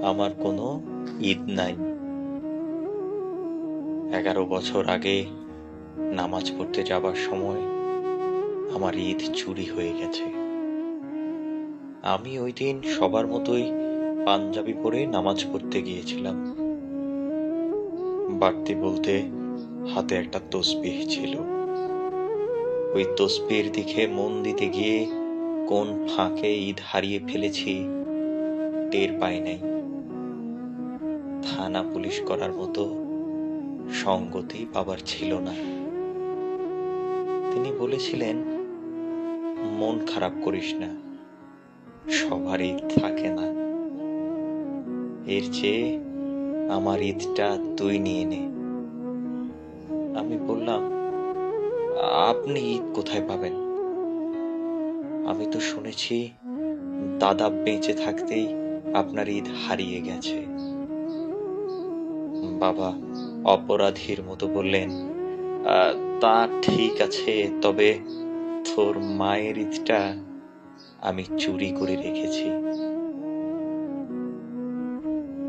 আমার কোনো ঈদ নাই। 11 বছর আগে নামাজ পড়তে যাবার সময় আমার ঈদ চুরি হয়ে গেছে। আমি ওই দিন সবার মতোই পাঞ্জাবি পরে নামাজ পড়তে গিয়েছিলাম। বাড়তি বলতে হাতে একটা তসবিহ ছিল। ওই তসবির দিকে মন দিতে গিয়ে কোন ফাঁকে ঈদ হারিয়ে ফেলেছি টের পাই নাই। থানা পুলিশ করার মতো সঙ্গতি বাবার ছিল না। তিনি বলেছিলেন, মন খারাপ করিস না, সবার ঈদ থাকে না, এর চেয়ে আমার ঈদটা তুই নিয়ে নে। আমি বললাম, আপনি ঈদ কোথায় পাবেন? আমি তো শুনেছি দাদা বেঁচে থাকতেই আপনার ঈদ হারিয়ে গেছে। বাবা অপরাধীর মতো বললেন, "আহ, তা ঠিক আছে, তবে তোর মায়ের ঈদটা আমি চুরি করে রেখেছি।"